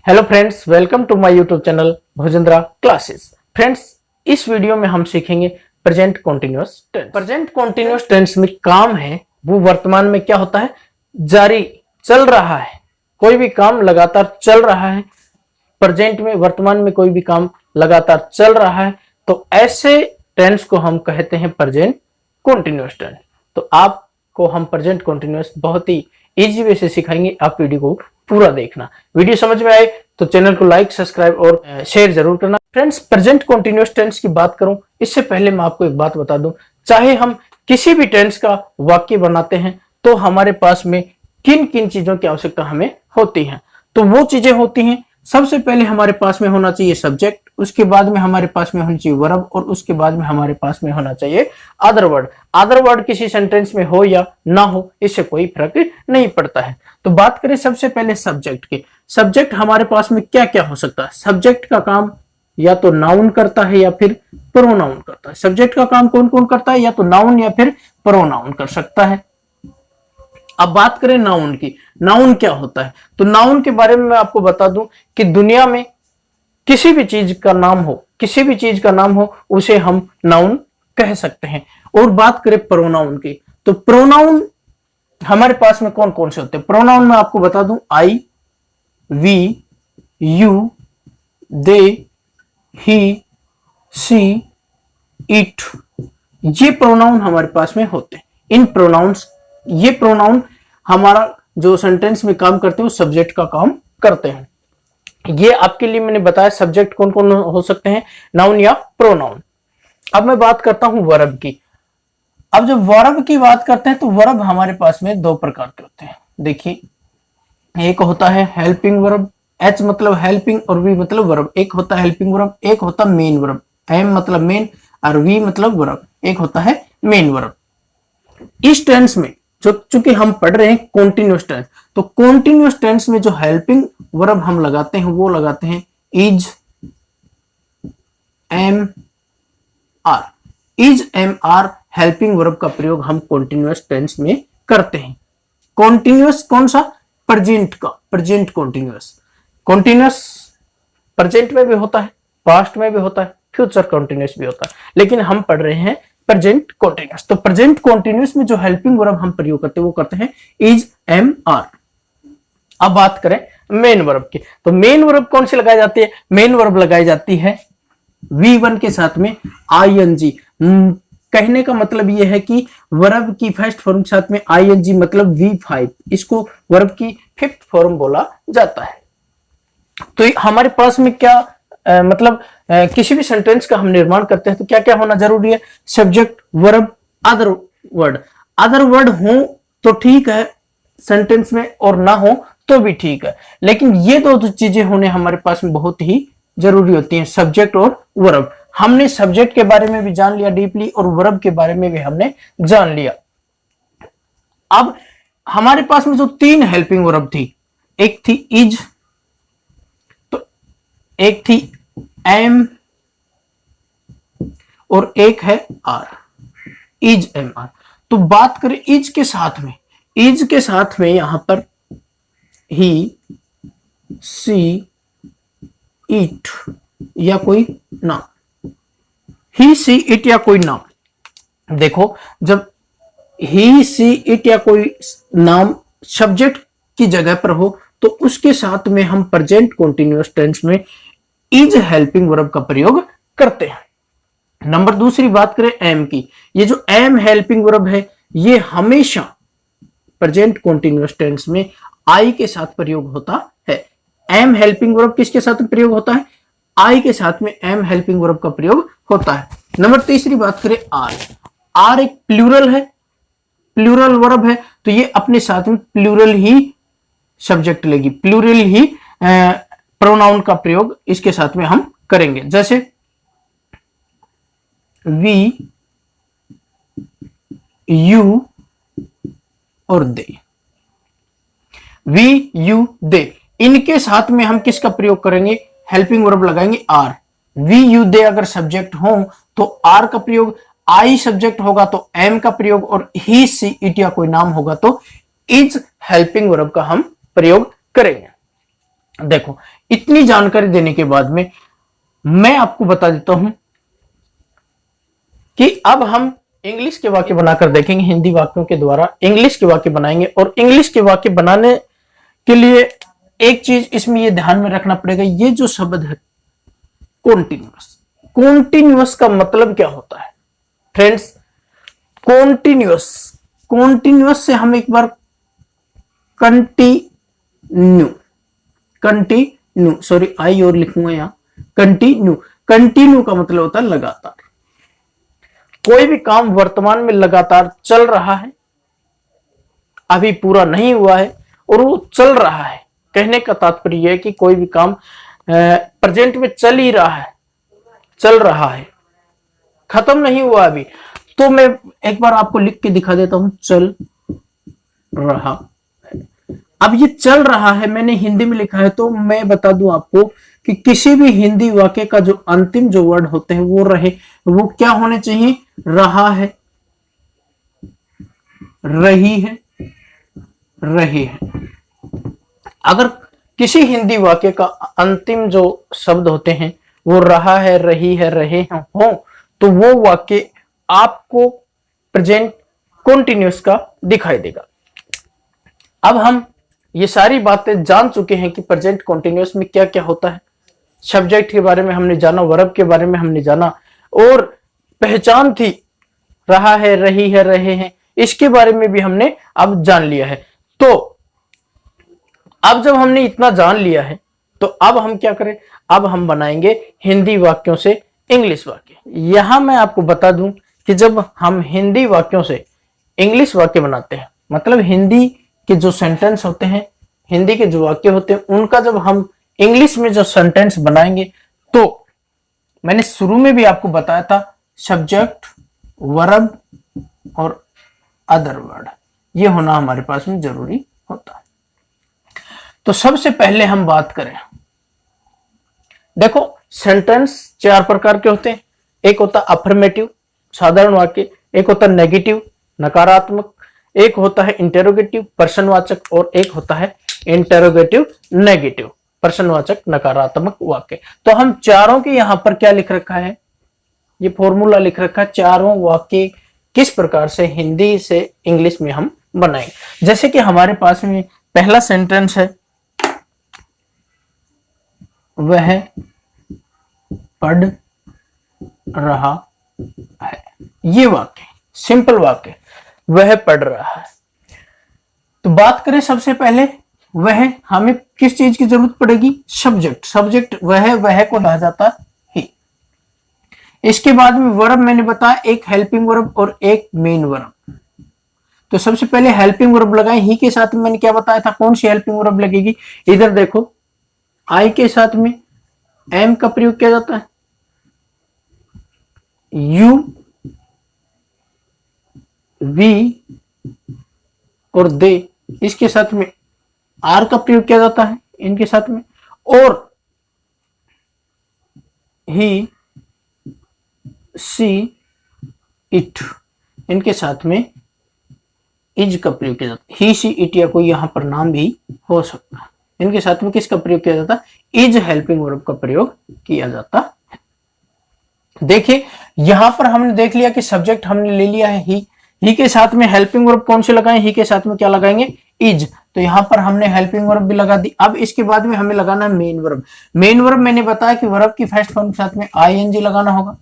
Hello friends, welcome to my YouTube channel Bhojendra classes. Friends, इस video में हम सीखेंगे present continuous tense. Present continuous tense में काम है वो वर्तमान में क्या होता है, जारी चल रहा है, कोई भी काम लगातार चल रहा है। प्रेजेंट में वर्तमान में कोई भी काम लगातार चल रहा है तो ऐसे टेंस को हम कहते हैं प्रेजेंट कॉन्टिन्यूअस टेंस। तो आपको हम प्रेजेंट कॉन्टिन्यूअस बहुत ही इजी वे से सिखाएंगे, आप वीडियो को पूरा देखना। वीडियो समझ में आए तो चैनल को लाइक, सब्सक्राइब और शेयर जरूर करना। फ्रेंड्स, प्रेजेंट कॉन्टिन्यूअस टेंस की बात करूं इससे पहले मैं आपको एक बात बता दूं, चाहे हम किसी भी टेंस का वाक्य बनाते हैं तो हमारे पास में किन किन चीजों की आवश्यकता हमें होती है। तो वो चीजें होती हैं, सबसे पहले हमारे पास में होना चाहिए सब्जेक्ट, उसके बाद में हमारे पास में होना चाहिए वर्ब और उसके बाद में हमारे पास में होना चाहिए अदर वर्ड। अदर वर्ड किसी सेंटेंस में हो या ना हो इससे कोई फर्क नहीं पड़ता है। तो बात करें सबसे पहले सब्जेक्ट की। सब्जेक्ट हमारे पास में क्या क्या हो सकता है। सब्जेक्ट का काम या तो नाउन करता है या फिर प्रोनाउन करता है। सब्जेक्ट का काम कौन कौन करता है, या तो नाउन या फिर प्रोनाउन कर सकता है। अब बात करें नाउन की, नाउन क्या होता है। तो नाउन के बारे में मैं आपको बता दूं कि दुनिया में किसी भी चीज का नाम हो, किसी भी चीज का नाम हो उसे हम नाउन कह सकते हैं। और बात करें प्रोनाउन की, तो प्रोनाउन हमारे पास में कौन कौन से होते हैं। प्रोनाउन में आपको बता दूं, I, we, you, they, he, she, it, ये प्रोनाउन हमारे पास में होते हैं। इन प्रोनाउंस, ये प्रोनाउन हमारा जो सेंटेंस में काम करते हैं वो सब्जेक्ट का काम करते हैं। ये आपके लिए मैंने बताया सब्जेक्ट कौन कौन हो सकते हैं, नाउन या प्रोनाउन। अब मैं बात करता हूं वर्ब की। अब जब वर्ब की बात करते हैं तो वर्ब हमारे पास में दो प्रकार के होते हैं। देखिए, एक होता है हेल्पिंग वर्ब, एच मतलब हेल्पिंग और वी मतलब वर्ब। एक होता है हेल्पिंग वर्ब, एक होता मेन वर्ब, एम मतलब मेन और वी मतलब वर्ब। एक होता है मेन वर्ब। इस टेंस में जो चूंकि हम पढ़ रहे हैं कॉन्टिन्यूअस टेंस, तो कॉन्टिन्यूअस टेंस में जो हेल्पिंग वर्ब हम लगाते हैं वो लगाते हैं is, am, are. Is, am, are helping verb का प्रयोग हम कॉन्टिन्यूअस टेंस में करते हैं। कॉन्टिन्यूअस कौन सा, प्रेजेंट का, प्रेजेंट कॉन्टिन्यूअस। कॉन्टिन्यूअस प्रेजेंट में भी होता है, पास्ट में भी होता है, फ्यूचर कॉन्टिन्यूअस भी होता है, लेकिन हम पढ़ रहे हैं प्रेजेंट कॉन्टिन्यूअस। तो प्रेजेंट कॉन्टिन्यूअस में जो हेल्पिंग वर्ब हम प्रयोग करते हैं वो करते हैं इज, एम, आर। अब बात करें मेन वर्ब की, तो मेन वर्ब कौन सी लगाई जाती है। मेन वर्ब लगाई जाती है V1 के साथ में ING। कहने का मतलब यह है कि वर्ब की फर्स्ट फॉर्म के साथ में ING मतलब V5, इसको वर्ब की फिफ्थ फॉर्म बोला जाता है। तो हमारे पास में क्या मतलब किसी भी सेंटेंस का हम निर्माण करते हैं तो क्या क्या होना जरूरी है, subject, verb, other word. Other word हो तो ठीक है सेंटेंस में और ना हो तो भी ठीक है, लेकिन ये दो चीजें होने हमारे पास में बहुत ही जरूरी होती हैं, सब्जेक्ट और वर्ब। हमने सब्जेक्ट के बारे में भी जान लिया डीपली और वर्ब के बारे में भी हमने जान लिया। अब हमारे पास में जो तीन हेल्पिंग वर्ब थी, एक थी इज, तो एक थी एम और एक है आर, इज, एम, आर। तो बात करें इज के साथ में, इज के साथ में यहां पर ही, सी, इट या कोई नाम, ही, सी, इट या कोई नाम। देखो, जब ही, सी, इट या कोई नाम सब्जेक्ट की जगह पर हो तो उसके साथ में हम प्रेजेंट कॉन्टिन्यूअस टेंस में इज हेल्पिंग वर्ब का प्रयोग करते हैं। नंबर दूसरी बात करें एम की, ये जो एम हेल्पिंग वर्ब है ये हमेशा प्रेजेंट कॉन्टिन्यूअस टेंस में आई के साथ प्रयोग होता है। एम हेल्पिंग वर्ब किसके साथ प्रयोग होता है, आई के साथ में एम हेल्पिंग वर्ब का प्रयोग होता है। नंबर तीसरी बात करें आर। आर एक प्लूरल है, प्लूरल वर्ब है, तो ये अपने साथ में प्लूरल ही सब्जेक्ट लेगी, प्लूरल ही प्रोनाउन का प्रयोग इसके साथ में हम करेंगे। जैसे वी, यू और दे। वी, यू, दे, इनके साथ में हम किसका प्रयोग करेंगे, हेल्पिंग वर्ब लगाएंगे आर। वी, यू, दे अगर सब्जेक्ट हो तो आर का प्रयोग, आई सब्जेक्ट होगा तो एम का प्रयोग और ही, सी, इट या कोई नाम होगा तो इज हेल्पिंग वर्ब का हम प्रयोग करेंगे। देखो, इतनी जानकारी देने के बाद में मैं आपको बता देता हूं कि अब हम इंग्लिश के वाक्य बनाकर देखेंगे। हिंदी वाक्यों के द्वारा इंग्लिश के वाक्य बनाएंगे। और इंग्लिश के वाक्य बनाने के लिए एक चीज इसमें ये ध्यान में रखना पड़ेगा, ये जो शब्द है कॉन्टिन्यूअस। कॉन्टिन्यूअस का मतलब क्या होता है फ्रेंड्स? कॉन्टिन्यूअस, कॉन्टिन्यूअस से हम एक बार कंटिन्यू, कंटिन्यू, सॉरी आई और लिखूंगा यहां, कंटिन्यू। कंटिन्यू का मतलब होता है लगातार। कोई भी काम वर्तमान में लगातार चल रहा है, अभी पूरा नहीं हुआ है और वो चल रहा है। कहने का तात्पर्य यह है कि कोई भी काम प्रेजेंट में चल ही रहा है, चल रहा है, खत्म नहीं हुआ अभी। तो मैं एक बार आपको लिख के दिखा देता हूं, चल रहा है। अब ये चल रहा है मैंने हिंदी में लिखा है, तो मैं बता दूं आपको कि किसी भी हिंदी वाक्य का जो अंतिम जो वर्ड होते हैं वो रहे, वो क्या होने चाहिए? रहा है, रही है, रहे हैं। अगर किसी हिंदी वाक्य का अंतिम जो शब्द होते हैं वो रहा है, रही है, रहे हैं हो, तो वो वाक्य आपको प्रेजेंट कॉन्टिन्यूअस का दिखाई देगा। अब हम ये सारी बातें जान चुके हैं कि प्रेजेंट कॉन्टिन्यूअस में क्या क्या होता है। सब्जेक्ट के बारे में हमने जाना, वर्ब के बारे में हमने जाना, और पहचान थी रहा है, रही है, रहे हैं, इसके बारे में भी हमने अब जान लिया है। तो अब जब हमने इतना जान लिया है तो अब हम क्या करें? अब हम बनाएंगे हिंदी वाक्यों से इंग्लिश वाक्य। यहां मैं आपको बता दूं कि जब हम हिंदी वाक्यों से इंग्लिश वाक्य बनाते हैं, मतलब हिंदी के जो सेंटेंस होते हैं, हिंदी के जो वाक्य होते हैं, उनका जब हम इंग्लिश में जो सेंटेंस बनाएंगे, तो मैंने शुरू में भी आपको बताया था सब्जेक्ट, वर्ब और अदर वर्ड, ये होना हमारे पास में जरूरी होता है। तो सबसे पहले हम बात करें, देखो सेंटेंस 4 प्रकार के होते हैं। एक होता अफर्मेटिव साधारण वाक्य, एक होता नेगेटिव नकारात्मक, एक होता है इंटेरोगेटिव प्रश्नवाचक, और एक होता है इंटेरोगेटिव नेगेटिव प्रश्नवाचक नकारात्मक वाक्य। तो हम चारों के यहां पर क्या लिख रखा है? ये फॉर्मूला लिख रखा है, चारों वाक्य किस प्रकार से हिंदी से इंग्लिश में हम बनाएंगे। जैसे कि हमारे पास में पहला सेंटेंस है, वह पढ़ रहा है। ये वाक्य सिंपल वाक्य, वह पढ़ रहा है। तो बात करें सबसे पहले, वह हमें किस चीज की जरूरत पड़ेगी? सब्जेक्ट। सब्जेक्ट वह को कहा जाता है। इसके बाद में वर्ब मैंने बताया, एक हेल्पिंग वर्ब और एक मेन वर्ब। तो सबसे पहले हेल्पिंग वर्ब लगाए, ही के साथ में मैंने क्या बताया था? कौन सी हेल्पिंग वर्ब लगेगी? इधर देखो, आई के साथ में एम का प्रयोग किया जाता है, यू, वी और दे, इसके साथ में आर का प्रयोग किया जाता है इनके साथ में, और ही, सी, इट, इनके साथ में इज का प्रयोग किया जाता है। ही, सी, इट या कोई यहां पर नाम भी हो सकता है। इनके साथ में किसका प्रयोग किया जाता है? इज हेल्पिंग वर्ब का प्रयोग किया जाता है। देखिए यहां पर हमने देख लिया कि सब्जेक्ट हमने ले लिया है ही के साथ में हेल्पिंग वर्ब कौन से लगाएं? ही के साथ में क्या लगाएंगे? इज। तो यहां पर हमने हेल्पिंग वर्ब भी लगा दी। अब इसके बाद में हमें लगाना है मेन वर्ब। मेन वर्ब मैंने बताया कि वर्ब की फर्स्ट फॉर्म के साथ में आईएनजी लगाना होगा।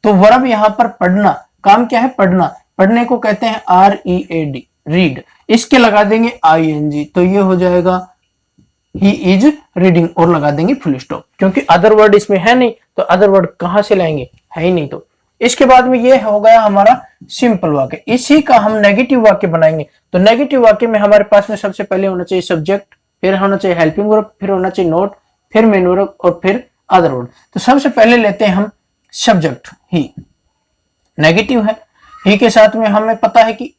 तो वर्ब यहां पर पढ़ना, काम क्या है? पढ़ना। पढ़ने को कहते हैं READ, रीड। इसके लगा देंगे आईएनजी, तो ये हो जाएगा ही इज रीडिंग, और लगा देंगे फुल स्टॉप, क्योंकि अदर वर्ड इसमें है नहीं, तो अदर वर्ड कहां से लाएंगे? है ही नहीं। तो इसके बाद में ये हो गया हमारा सिंपल वाक्य। इसी का हम नेगेटिव वाक्य बनाएंगे। तो नेगेटिव वाक्य में हमारे पास में सबसे पहले होना चाहिए सब्जेक्ट, फिर होना चाहिए हेल्पिंग वर्ब, फिर होना चाहिए नोट, फिर मेन वर्ब और फिर अदर वर्ड। तो सबसे पहले लेते हैं हम सब्जेक्ट, ही नेगेटिव है, ही के साथ में हमें पता है कि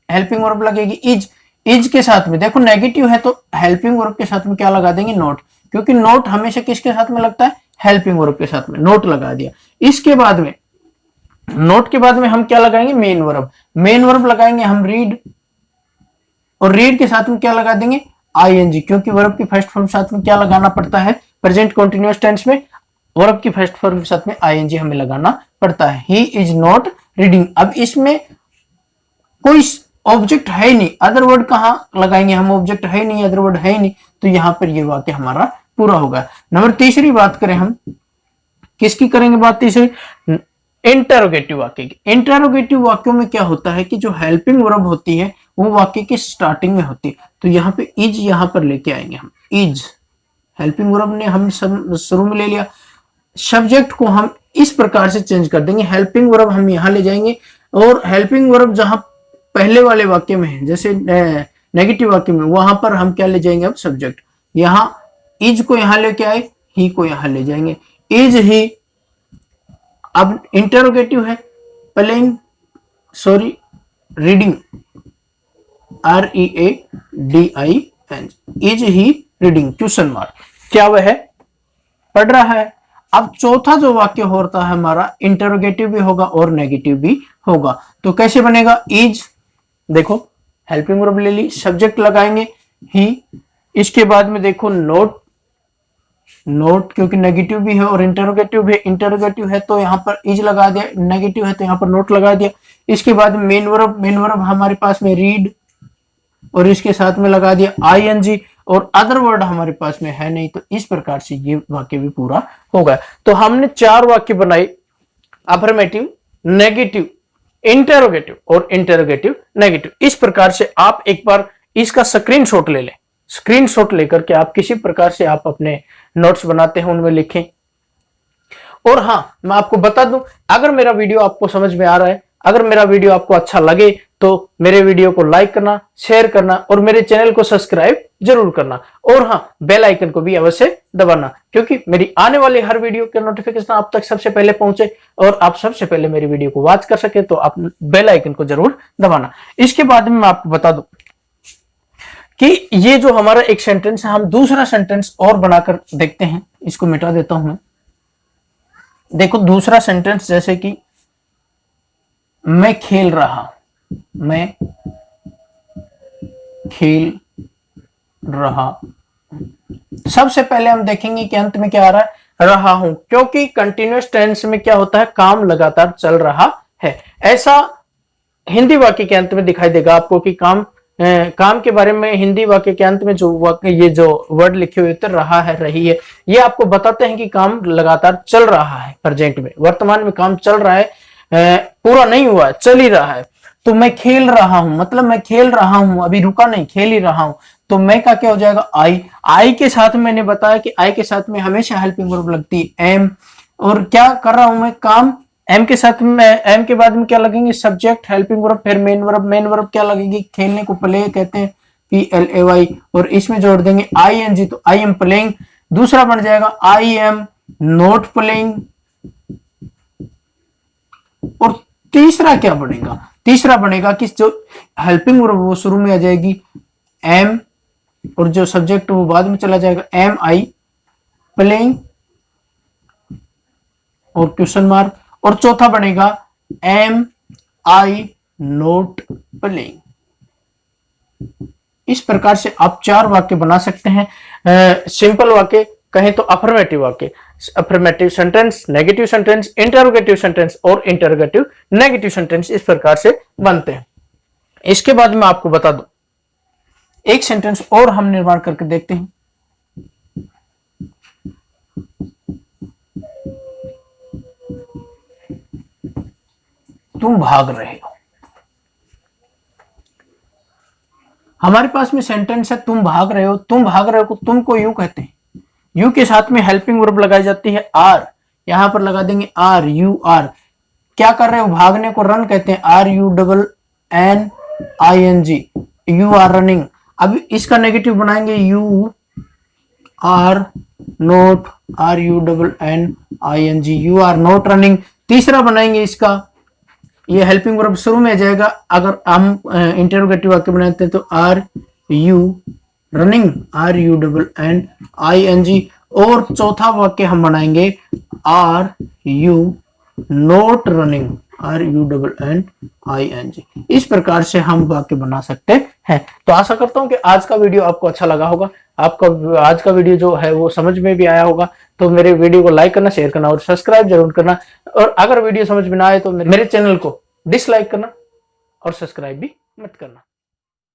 हेल्पिंग वर्ब लगेगी इज। इज के साथ में देखो नेगेटिव है तो हेल्पिंग वर्ब के साथ में क्या लगा देंगे? नोट, क्योंकि नोट हमेशा किसके साथ में लगता है? हेल्पिंग वर्ब के साथ में, नोट लगा दिया। इसके बाद में नोट के बाद में हम क्या लगाएंगे? Main verb. मेन वर्ब लगाएंगे हम रीड, और रीड के साथ में क्या लगा देंगे? आईएनजी, क्योंकि वर्ब की फर्स्ट फॉर्म के साथ में क्या लगाना पड़ता है प्रेजेंट कॉन्टिन्यूअस टेंस में, वर्ब की फर्स्ट फॉर्म के साथ में आईएनजी हमें लगाना पड़ता है। ही इज नॉट रीडिंग, अब इसमें कोई ऑब्जेक्ट है ही नहीं, अदर वर्ड कहां लगाएंगे हम, ऑब्जेक्ट है ही नहीं, अदर वर्ड है ही नहीं, तो यहां पर ये वाक्य हमारा पूरा होगा। नंबर तीसरी बात करें हम, किसकी करेंगे बात तीसरी, इंटरोगेटिव वाक्य की। इंटरोगेटिव वाक्यों में क्या होता है कि जो हेल्पिंग वर्ब होती है वो वाक्य की स्टार्टिंग में होती है, तो यहाँ पे इज यहां पर लेके आएंगे हम, इज हेल्पिंग वर्ब ने हम शुरू में ले लिया, सब्जेक्ट को हम इस प्रकार से चेंज कर देंगे, हेल्पिंग वर्ब हम यहां ले जाएंगे, और हेल्पिंग वर्ब जहां पहले वाले वाक्य में है जैसे नेगेटिव वाक्य में, वहां पर हम क्या ले जाएंगे अब सब्जेक्ट, यहां इज को यहां लेके आए, ही को यहां ले जाएंगे, इज ही। अब इंटरोगेटिव है, playing sorry reading, READING, is he reading, question mark, क्या वह है पढ़ रहा है। अब चौथा जो वाक्य होता है हमारा इंटरोगेटिव भी होगा और नेगेटिव भी होगा, तो कैसे बनेगा, इज, देखो हेल्पिंग वर्ब ले ली, सब्जेक्ट लगाएंगे ही, इसके बाद में देखो नोट, नोट क्योंकि नेगेटिव भी है और इंटरोगेटिव भी, इंटरोगेटिव है तो यहाँ पर इज लगा दिया, नेगेटिव है तो यहाँ पर नोट लगा दिया। इसके बाद मेन वर्ब, मेन वर्ब हमारे पास में रीड और इसके साथ में लगा दिया ING, और अदर वर्ड हमारे पास में है नहीं, तो इस प्रकार से ये वाक्य भी पूरा होगा। तो हमने 4 वाक्य बनाए, अफर्मेटिव, नेगेटिव, इंटरोगेटिव और इंटरोगेटिव नेगेटिव। इस प्रकार से आप एक बार इसका स्क्रीनशॉट ले लें, स्क्रीनशॉट लेकर के आप किसी प्रकार से आप अपने नोट्स बनाते हैं उनमें लिखें। और हाँ, मैं आपको बता दूं, अगर मेरा वीडियो आपको समझ में आ रहा है, अगर मेरा वीडियो आपको अच्छा लगे तो मेरे वीडियो को लाइक करना, शेयर करना और मेरे चैनल को सब्सक्राइब जरूर करना, और हाँ बेल आइकन को भी अवश्य दबाना, क्योंकि मेरी आने वाली हर वीडियो के नोटिफिकेशन आप तक सबसे पहले पहुंचे और आप सबसे पहले मेरी वीडियो को वॉच कर सके, तो आप बेल आइकन को जरूर दबाना। इसके बाद में मैं आपको बता दूं कि ये जो हमारा एक सेंटेंस है, हम दूसरा सेंटेंस और बनाकर देखते हैं, इसको मिटा देता हूं मैं। देखो दूसरा सेंटेंस जैसे कि मैं खेल रहा, मैं खेल रहा, सबसे पहले हम देखेंगे कि अंत में क्या आ रहा है, रहा हूं, क्योंकि कंटिन्यूअस टेंस में क्या होता है, काम लगातार चल रहा है। ऐसा हिंदी वाक्य के अंत में दिखाई देगा आपको कि काम के बारे में हिंदी वाक्य के अंत में जो वाक्य, ये जो वर्ड लिखे हुए थे, रहा है, रही है, ये आपको बताते हैं कि काम लगातार चल रहा है, प्रेजेंट में, वर्तमान में काम चल रहा है, पूरा नहीं हुआ है, चल ही रहा है। तो मैं खेल रहा हूं, मतलब मैं खेल रहा हूं, अभी रुका नहीं, खेल ही रहा हूं, तो मैं का क्या हो जाएगा, आई के साथ मैंने बताया कि आई के साथ में हमेशा हेल्पिंग वर्ब लगती है, एम, और क्या कर रहा हूं मैं, काम, एम के साथ में, एम के बाद में क्या लगेंगे, सब्जेक्ट, हेल्पिंग वर्ब, फिर मेन वर्ब, मेन वर्ब क्या लगेगी, खेलने को प्ले कहते हैं, PLAY, और इसमें जोड़ देंगे ING, तो आई एम प्लेइंग। दूसरा बन जाएगा आई एम नॉट प्लेइंग, और तीसरा क्या बनेगा, तीसरा बनेगा कि जो हेल्पिंग वर्ब वो शुरू में आ जाएगी एम, और जो सब्जेक्ट वो बाद में चला जाएगा, एम आई प्लेइंग और क्वेश्चन मार्क, और चौथा बनेगा एम आई नॉट प्लेइंग। इस प्रकार से आप 4 वाक्य बना सकते हैं। सिंपल वाक्य कहें तो अफर्मेटिव वाक्य, affirmative sentence, negative sentence, interrogative sentence और इंटरोगेटिव नेगेटिव सेंटेंस, इस प्रकार से बनते हैं। इसके बाद मैं आपको बता दूं, एक सेंटेंस और हम निर्माण करके देखते हैं। तुम भाग रहे हो, हमारे पास में सेंटेंस है तुम भाग रहे हो, तुम भाग रहे हो, तुम को यू कहते हैं, यू के साथ में हेल्पिंग वर्ब लगाई जाती है आर, यहां पर लगा देंगे आर, यू आर, क्या कर रहे हो, भागने को रन कहते हैं, RUNNING, यू आर रनिंग। अब इसका नेगेटिव बनाएंगे, you are not, RUNNING, you are not running. तीसरा बनाएंगे इसका, ये हेल्पिंग वर्ब शुरू में आ जाएगा, अगर हम इंटरोगेटिव वाक्य बनाते हैं तो आर यू रनिंग, RUNNING, और चौथा वाक्य हम बनाएंगे are you not running, RUNNING। इस प्रकार से हम वाक्य बना सकते हैं। तो आशा करता हूं कि आज का वीडियो आपको अच्छा लगा होगा, आपका आज का वीडियो जो है वो समझ में भी आया होगा। तो मेरे वीडियो को लाइक करना, शेयर करना और सब्सक्राइब जरूर करना। और अगर वीडियो समझ में ना आए तो मेरे चैनल को डिसलाइक करना और सब्सक्राइब भी मत करना।